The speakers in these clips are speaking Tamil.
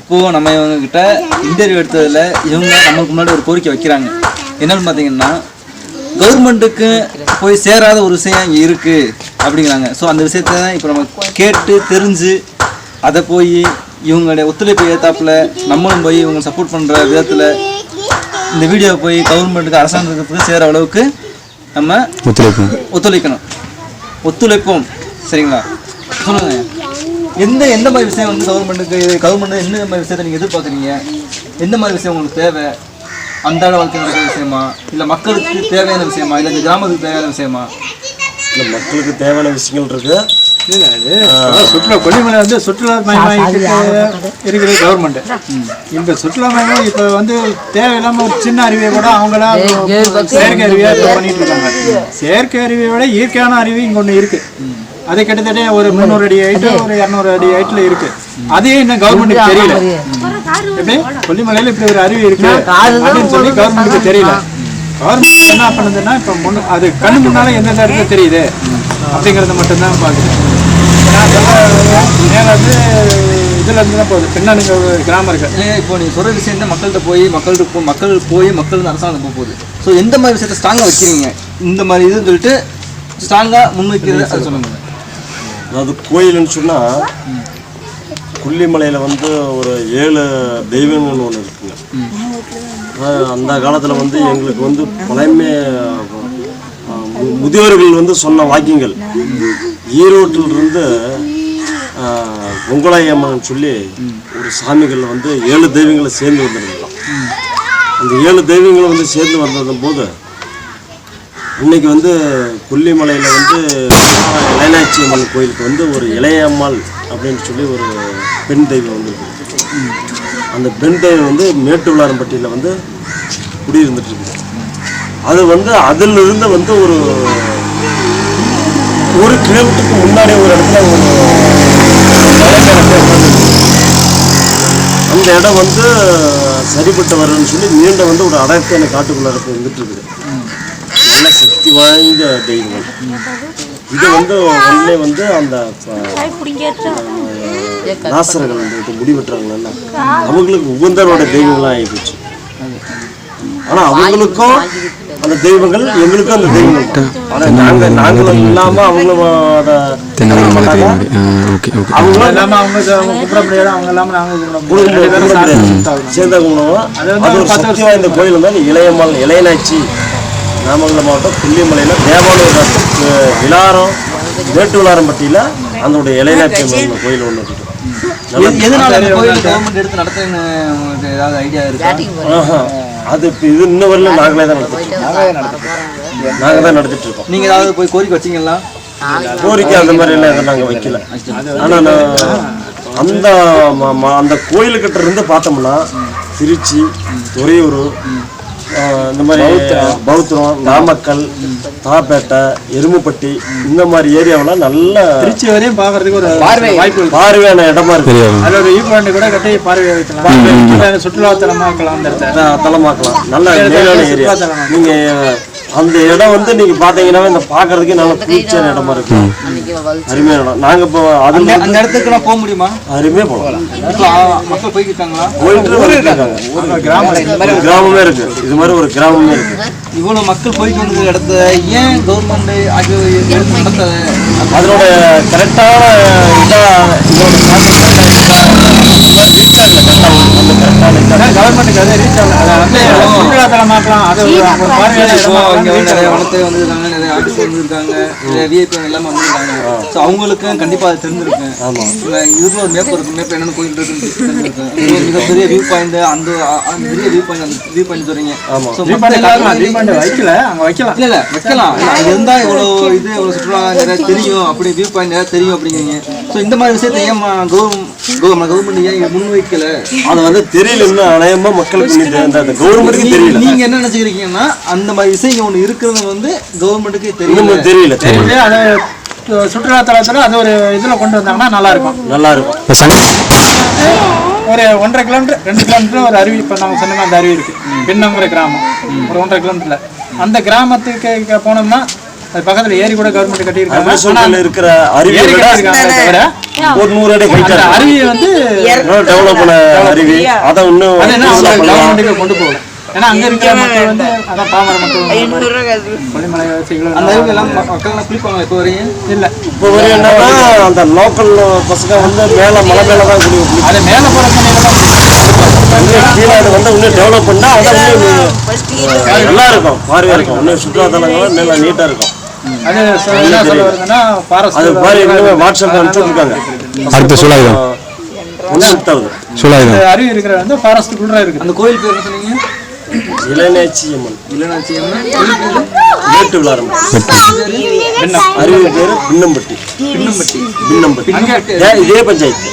இப்போது நம்ம இவங்ககிட்ட இன்டர்வியூ எடுத்ததில் இவங்க நமக்கு முன்னாடி ஒரு கோரிக்கை வைக்கிறாங்க. என்னென்னு பார்த்தீங்கன்னா, கவர்மெண்ட்டுக்கு போய் சேராத ஒரு விஷயம் இங்கே இருக்குது அப்படிங்கிறாங்க. ஸோ அந்த விஷயத்த இப்போ நம்ம கேட்டு தெரிஞ்சு அதை போய் இவங்களுடைய ஒத்துழைப்பு ஏற்றாப்புல நம்மளும் போய் இவங்க சப்போர்ட் பண்ணுற விதத்தில் இந்த வீடியோவை போய் கவர்மெண்ட்டுக்கு அரசாங்கத்துக்கு சேர அளவுக்கு நம்ம ஒத்துழைப்போம். சரிங்களா? சொல்லுங்கள், எந்த மாதிரி விஷயம் வந்து கவர்மெண்ட் எந்த மாதிரி விஷயத்தை நீங்கள் எதிர்பார்க்குறீங்க? எந்த மாதிரி விஷயம் உங்களுக்கு தேவை? அன்றாட வாழ்க்கை நடக்கிற விஷயமா, இல்லை மக்களுக்கு தேவையான விஷயமா, இல்லை இந்த கிராமத்துக்கு தேவையான விஷயமா? இல்லை, மக்களுக்கு தேவையான விஷயங்கள் இருக்கு. சுற்றுலா கொல்லிமலை வந்து சுற்றுலா மையமாக இருக்கிற கவர்மெண்ட். இந்த சுற்றுலா மையம் இப்போ வந்து தேவையில்லாமல் ஒரு சின்ன அருவியை கூட அவங்களா செயற்கை அருவியாக பண்ணிட்டு இருக்காங்க. செயற்கை அருவியை விட இயற்கையான அருவி இங்கே ஒன்று இருக்கு. அது கிட்டத்தட்ட ஒரு 300 அடி ஹைட்டு, ஒரு 200 அடி ஹைட்டில் இருக்கு. அதே இன்னும் கவர்மெண்ட்டுக்கு தெரியல. எப்படி கொல்லிமலையில் இப்படி ஒரு அருவி இருக்கு அப்படின்னு சொல்லி கவர்மெண்ட்டுக்கு தெரியல. கவர்மெண்ட் என்ன பண்ணுதுன்னா, இப்போ அது கண்ணு முன்னால எந்தெந்த இடத்துல தெரியுது அப்படிங்கிறத மட்டும்தான் பார்க்குது. நான் சொல்ல வந்து இதில் இருந்து தான் போகுது, பின்னாடி கிராமம் இருக்கு. இப்போ நீங்கள் சொல்கிற விஷயம் தான் மக்கள்கிட்ட போய் மக்கள் அரசாங்கம் போகுது. ஸோ எந்த மாதிரி விஷயத்தை ஸ்ட்ராங்காக வைக்கிறீங்க? இந்த மாதிரி இதுன்னு சொல்லிட்டு ஸ்ட்ராங்காக முன்வைக்கிறது அதை சொல்லுங்கள். அதாவது கோயில்னு சொன்னால், கொல்லிமலையில் வந்து ஒரு 7 தெய்வங்கள்னு ஒன்று இருக்குங்க. அந்த காலத்தில் வந்து எங்களுக்கு வந்து பழைமை முதியோர்கள் வந்து சொன்ன வாக்கியங்கள், ஈரோட்டிலிருந்து பொங்கலாயம்மன் சொல்லி ஒரு சாமிகள் வந்து 7 தெய்வங்களை சேர்ந்து வந்துருக்கலாம். அந்த 7 தெய்வங்களை வந்து சேர்ந்து வந்தது போது இன்னைக்கு வந்து கொல்லிமலையில் வந்து இளையநாச்சி அம்மன் கோயிலுக்கு வந்து ஒரு இளையம்மாள் அப்படின்னு சொல்லி ஒரு பெண் தெய்வம் வந்து இருக்குது. அந்த பெண் தெய்வம் வந்து மேட்டுள்ளாரம்பட்டியில் வந்து குடியிருந்துட்டு இருக்குது. அது வந்து அதிலிருந்து வந்து ஒரு கிலோமீட்டருக்கு முன்னாடி ஒரு இடத்துல அந்த இடம் வந்து சரிப்பட்டு வரும்னு சொல்லி நீண்ட வந்து ஒரு அடர்த்தியான காட்டுக்குள்ள இருந்துட்டு இருக்குது. நல்ல சக்தி வாய்ந்த தெய்வங்கள். இது வந்து ஒன்றே வந்து அந்த நாசர்கள் வந்து முடிவெட்டுறாங்களா, அவங்களுக்கு உகந்தரோட தெய்வங்களாக ஆகிப்போச்சு. ஆனால் அவங்களுக்கும் அந்த தெய்வங்கள், எங்களுக்கும் அந்த தெய்வங்கள். ஆனால் நாங்களும் இல்லாமல் அவங்களும் அதை சேர்ந்தா கும்பிடுவோம். அது ஒரு சக்தி வாய்ந்த கோயில் இருந்தால் இளையம்மாள் இளையநாச்சி நாமக்கல் மாவட்டம் கொல்லிமலையில் தேவாலய விளாரம் மேட்டுள்ளாரம்பட்டியில் அதனுடைய இளையநாச்சி அம்மன் கோயில் ஒன்று இருக்குது. அது இப்போ இது இன்ன வரையிலும் நாங்களே தான் நடத்திட்டு இருக்கோம். நீங்கள் ஏதாவது போய் கோரிக்கை வச்சிங்களா? கோரிக்கை அந்த மாதிரி எல்லாம் எதுவும் நாங்கள் வைக்கல. ஆனால் அந்த கோயிலுக்கிட்ட இருந்து பார்த்தோம்னா திருச்சி, துறையூர், இந்த மாதிரி பௌத்திரம், நாமக்கல், தாப்பேட்டை, எருமுப்பட்டி இந்த மாதிரி ஏரியாவெல்லாம் நல்ல திருச்சி வரையும் பார்க்கறதுக்கு ஒரு பார்வையான இடமா இருக்கு. அதில் ஒரு ஈக்குவலண்ட் கூட கட்டி பார்வை வைக்கலாம், சுற்றுலா தலமாக்கலாம், அந்த இடத்த தலமாக்கலாம். நல்ல மேலான ஏரியா. நீங்க அந்த இடம் வந்து நீங்க பாத்தீங்கன்னா இந்த பாக்குறதுக்கு நல்ல குளிர்ச்சியான இடமா இருக்கு. அருமையான இடம். நாங்க இப்போ அந்த இடத்துக்கு போக முடியுமா? அருமையா போகலாம். மக்கள் போய்க்கிட்டாங்களா? கிராமமே இருக்கு. இது மாதிரி ஒரு கிராமமே இருக்கு. இவ்வளவு மக்கள் போயிட்டு வந்த இடத்த ஏன் கவர்மெண்ட் நடத்த அதனோட கரெக்டான கவர்மெண்ட்டுக்கு அதே ரீச் ஆகல. சுற்றுலா தலமாக்கலாம். நிறைய வளர்த்து வந்துருக்காங்க, நிறைய ஆர்டிஸ்ட் வந்துருக்காங்க, நிறைய விஐபி எல்லாமே வந்துருக்காங்க. ஸோ அவங்களுக்கும் கண்டிப்பாக அது தெரிஞ்சிருக்கும். ஆமாம், இதுக்கு ஒரு மேப் இருக்கும். மேப் என்னென்ன கோயில் இருக்குன்னு தெரிஞ்சிருக்கும். மிகப்பெரிய வியூ பாயிண்ட், அந்த பெரிய வியூ பாயிண்ட் சொல்றீங்க. வைக்கல, அங்கே வைக்கலாம். இல்லை வைக்கலாம். அது இருந்தால் இவ்வளோ சுற்றுலா நிறைய தெரியும், அப்படி வியூ பாயிண்ட் நிறைய தெரியும் அப்படிங்கிறீங்க. ஸோ இந்த மாதிரி விஷயத்தை ஏன் கவர்மெண்ட் ஏன் முன்வைக்கல? அது வந்து தெரியல. அநேகமாக மக்களுக்கு கவர்மெண்ட்டுக்கு தெரியல. நீங்க என்ன நினைச்சுக்கிறீங்கன்னா, அந்த மாதிரி விஷயம் ஒன்று இருக்கிறது வந்து கவர்மெண்ட்டுக்கு தெரியல. சுற்றுலா தலத்தில் அது ஒரு இதில் கொண்டு வந்தாங்கன்னா நல்லா இருக்கும். ஒரு 1.5 கிலோமீட்டர் 2 கிலோமீட்டர் ஒரு அருவி, இப்போ நாங்கள் சொன்னோம்னா அந்த அருவி இருக்கு, பின்னங்கிற கிராமம். ஒரு 1.5 கிலோமீட்டர்ல அந்த கிராமத்துக்கு போனோம்னா அது பக்கத்துல ஏரி கூட கவர்மெண்ட் கட்டியிருக்காங்க. சூழ்நிலை இருக்கிற அருவியை ஏரி விட கட்டியிருக்காங்க தவிர ஒரு 100 அடி ஹைட்டா அந்த அருவியை வந்து டெவலப் பண்ண அருவி அதை இன்னும் அது என்ன அவங்க கவர்மெண்ட்டுக்கு கொண்டு போகல. ஏன்னா அங்க இருக்கிற மக்கள் வந்து அதான் பாமர மக்கள் கொல்லிமலை வாசிகளும் அந்த அளவுக்கு எல்லாம் மக்கள்லாம் குளிப்பாங்க இப்போ வரையும் இல்ல. இப்போ வரையும் என்னன்னா அந்த லோக்கல் பசங்க வந்து மேல மலை மேல தான் குளிக்கும். அது மேல போற தண்ணியெல்லாம் கீழே அது வந்து இன்னும் டெவலப் பண்ணா அதான் இன்னும் நல்லா இருக்கும், பார்வையா இருக்கும், இன்னும் சுற்றுலாத்தலங்களும் நல்லா நீட்டா இருக்கும். அது என்ன சொல்ல வருதுன்னா ஃபாரஸ்ட் அது மாதிரி இன்னும் வாட்ஸ்அப்ல அனுப்பிச்சுருக்காங்க. அடுத்த சூழல் இந்த அருவி இருக்கிற வந்து ஃபாரஸ்ட்டுக்குள்ள இருக்கு. அந்த கோயில் பேர் என்ன சொன்னீங்க? இளநேச்சி அம்மன். இளநாச்சி அம்மன் மேட்டு விளாரம். அருவி பேரு பின்னம்பட்டி. பின்னம்பட்டி இதே பஞ்சாயத்து,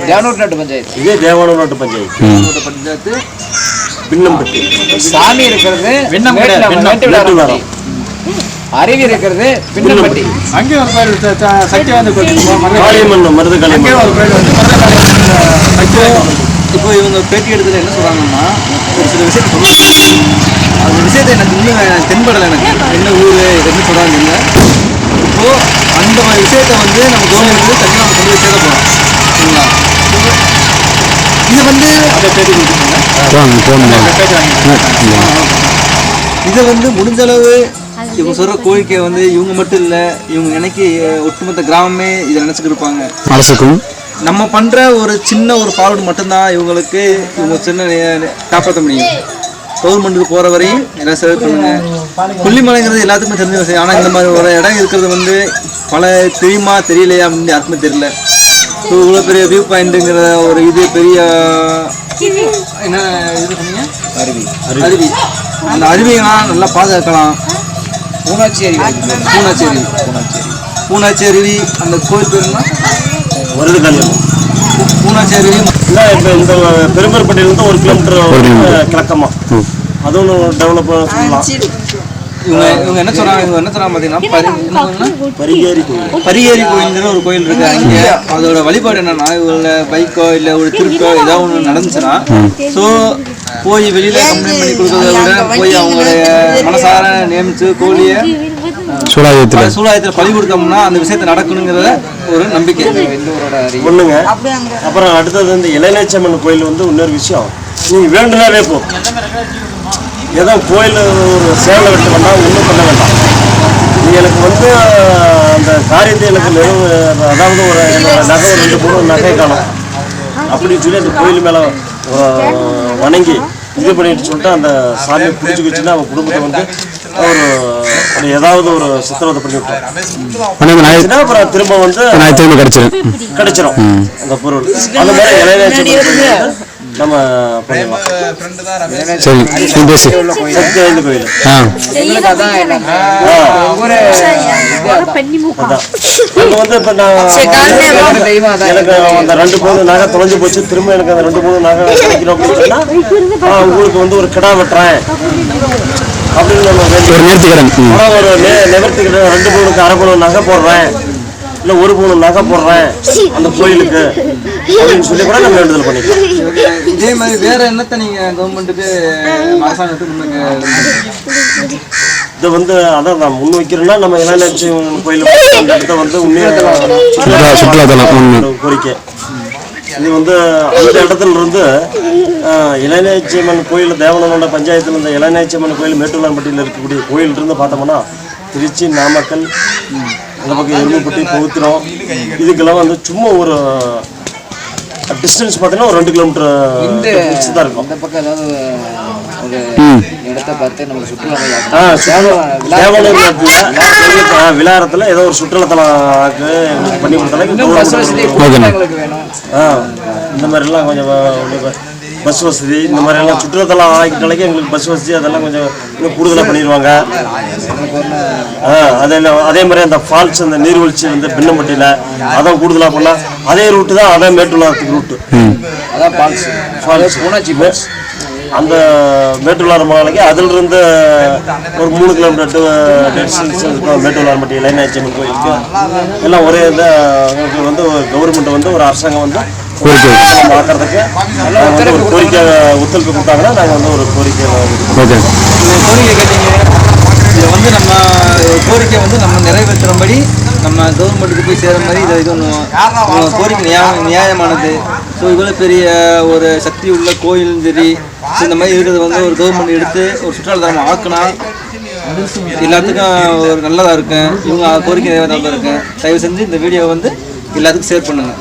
தேவனூர் நாட்டு பஞ்சாயத்து. இதே தேவானூர் நாட்டு பஞ்சாயத்து. பஞ்சாயத்து பின்னம்பட்டி. சாமி இருக்கிறது மேட்டு விளாரம். அருவி இருக்கிறது பின்னம்பட்டி. அங்கே ஒரு கோயில் சக்திவாய்ந்த கோயில் காளியம்மன், மருது காளியம்மன். ஒரு கோயில் வந்து சக்திவாய்ந்த. இப்போ இவங்க பேட்டி எடுத்துல என்ன சொல்றாங்கன்னா ஒரு சில விஷயத்தை சொல்லுவாங்க. அந்த விஷயத்தை எனக்கு இன்னும் தென்படலை. எனக்கு என்ன ஊர் என்ன சொல்றாங்க இல்லை. இப்போ அந்த மாதிரி விஷயத்த வந்து நம்ம கவர்மெண்ட் தனியாக நம்ம கொண்டு போய் சேர்க்க போகிறோம். சரிங்களா? இதை வந்து அதை பேட்டி இதை வந்து முடிஞ்ச அளவு இவங்க சொல்கிற கோரிக்கை வந்து இவங்க மட்டும் இல்லை, இவங்க நினைக்க ஒட்டுமொத்த கிராமமே இதை நினச்சிக்கிட்டு இருப்பாங்க. அரசுக்கும் நம்ம பண்ணுற ஒரு சின்ன ஒரு ஃபார்வர்டு மட்டும்தான் இவங்களுக்கு இவங்க சின்ன காப்பாற்ற முடியும். கவர்மெண்ட்டுக்கு போகிற வரையும் எல்லாம் சேவை பண்ணுங்க. கொல்லிமலைங்கிறது எல்லாத்துக்குமே தெரிஞ்ச விஷயம். ஆனால் இந்த மாதிரி ஒரு இடம் இருக்கிறது வந்து பல தெரியுமா தெரியலையா அப்படின்னு யாருக்குமே தெரியல. ஸோ இவ்வளோ பெரிய வியூ பாயிண்ட்டுங்கிற ஒரு இது பெரிய என்ன இது சொன்னீங்க? அருவி. அந்த அருவியெல்லாம் நல்லா பாதுகாக்கலாம். பூனாச்சி அருவி. பூனாச்சி அருவி. அந்த கோயில் பேருன்னா மருது காளியம்மன். பூனாச்சி அருவி. இல்லை இப்போ இந்த பெரும்பற்பட்டியிலேருந்து 1 கிலோமீட்டர் கிழக்கமா அதுவும் டெவலப் சொல்லலாம். இவங்க என்ன சொல்றாங்க பார்த்தீங்கன்னா பரியேரி கோயில்ங்கிற ஒரு கோயில் இருக்கு. அங்கே அதோட வழிபாடு என்னன்னா இவங்கள பைக்கோ இல்லை ஒரு திருட்டோ ஏதாவது ஒன்று நடந்துச்சுன்னா ஸோ போய் வெளியில கம்ப்ளைண்ட் பண்ணி கொடுக்கறத விட போய் அவங்களுடைய மனசார நியமிச்சு கோழியை சூழாயத்தில் பழி கொடுத்தோம்னா அந்த விஷயத்தை நடக்கணுங்கிறத ஒரு நம்பிக்கை ஒண்ணுங்க. அப்புறம் அடுத்தது வந்து இளநேச்சம்மன் கோயில் வந்து இன்னொரு விஷயம், நீங்க வேண்டுனாவே போ. ஏதோ கோயில் ஒரு சேவலை வெட்டு வேண்டாம், ஒன்றும் பண்ண வேண்டாம். நீங்க எனக்கு வந்து அந்த காரியத்தை எனக்கு அதாவது ஒரு நகை ஒரு 2-3 நகை காணும் அப்படின்னு சொல்லி அந்த கோயில் மேலே வணங்கி இது பண்ணிட்டு சொல்லிட்டு அந்த சாமியை பிடிச்சிக்கிச்சுன்னா அவங்க குடும்பத்தை வந்து ஒரு ஏதாவது ஒரு சித்திரவதை பண்ணி விட்டோம். அப்புறம் திரும்ப வந்து கிடைச்சிடும் அந்த பொருள். அந்த மாதிரி இளைஞர் நம்ம பண்ணிடலாம். சக்திவாய்ந்த கோயில் வந்து இப்போ நான் எனக்கு அந்த 2 பவுன் நகை தொலைஞ்சு போச்சு, திரும்ப எனக்கு அந்த 2 பவுன் நகை கிடைக்கணும் அப்படின்னு சொன்னா உங்களுக்கு வந்து ஒரு கிடா வெட்டுறேன் அப்படின்னு நம்ம ஒரு நிவர்த்தி கடன் 2 பவுனுக்கு 1/2 பவுன் நகை போடுறேன், இல்லை 1 பவுன் நகை போடுறேன் அந்த கோயிலுக்கு அப்படின்னு சொல்லி கூட நம்ம வேண்டுதல் பண்ணிக்கலாம். இதே மாதிரி வேற என்னத்தை நீங்க கவர்மெண்ட்டுக்கு அரசாங்கத்துக்கு இதை வந்து அதான் நான் முன் வைக்கிறேன்னா நம்ம இளநேச்சி கோயில் அந்த இடத்த வந்து கோரிக்கை. இது வந்து அந்த இடத்துல இருந்து இளநேச்சியம்மன் கோயில் தேவனோட பஞ்சாயத்தில் இந்த இளநேச்சியம்மன் கோயில் மேட்டுலாம்பட்டியில் இருக்கக்கூடிய கோயில் இருந்து பார்த்தோம்னா திருச்சி, நாமக்கல், அந்த பக்கம் எருமைப்பட்டி, பவுத்திரம் இதுக்கெல்லாம் வந்து சும்மா ஒரு டிஸ்டன்ஸ் பார்த்தீங்கன்னா ஒரு 2 கிலோமீட்டர் தான் இருக்கும். இந்த பக்கம் ஏதாவது ஒரு இடத்த பார்த்து நம்ம சுற்றுலா விழாரத்தில் ஏதோ ஒரு சுற்றுலாத்தலத்துக்கு பண்ணி கொடுத்தாலும் இந்த மாதிரிலாம் கொஞ்சம் பஸ் வசதி இந்த மாதிரிலாம் சுற்றுலாத்தலம் ஆகிட்டாலே எங்களுக்கு பஸ் வசதி அதெல்லாம் கொஞ்சம் இன்னும் கூடுதலாக பண்ணிடுவாங்க. அதே மாதிரி அந்த ஃபால்ஸ் அந்த நீர்வீழ்ச்சி வந்து பின்னம்பட்டியில் அதான் கூடுதலாக பண்ணால் அதே ரூட்டு தான் அதான் மேட்டுலாரத்துக்கு ரூட்டு. அதான் ஃபால்ஸ் பூனாச்சி ஃபால்ஸ். அந்த மேட்டுலார் மலைக்கு அதிலிருந்து ஒரு 3 கிலோமீட்டர் டிஸ்டன்ஸ் இருக்கும் மேட்டுலார்பட்டி இளைஞாச்சியம்மன் கோயிலுக்கு. எல்லாம் ஒரே இதை வந்து கவர்மெண்ட் வந்து ஒரு அரசாங்கம் வந்து பார்க்கறதுக்கு ஒரு கோரிக்கை ஒத்துழைப்பு கொடுத்தாங்கன்னா நாங்கள் வந்து ஒரு கோரிக்கை கேட்டீங்க. இதை வந்து நம்ம கோரிக்கை வந்து நம்ம நிறைவேற்றுறபடி நம்ம கவர்மெண்ட்டுக்கு போய் சேர மாதிரி இதை இது ஒன்று கோரிக்கை நியாயமானது. ஸோ இவ்வளோ பெரிய ஒரு சக்தி உள்ள கோயிலும் சரி, ஸோ இந்த மாதிரி இருக்கிறது வந்து ஒரு கவர்மெண்ட் எடுத்து ஒரு சுற்றுலாத்தலமாக ஆக்குனா எல்லாத்துக்கும் ஒரு நல்லதாக இருக்கும். இவங்க கோரிக்கை நிறைவேற்றாமல் இருக்கேன். தயவு செஞ்சு இந்த வீடியோவை வந்து எல்லாத்துக்கும் ஷேர் பண்ணுங்கள்.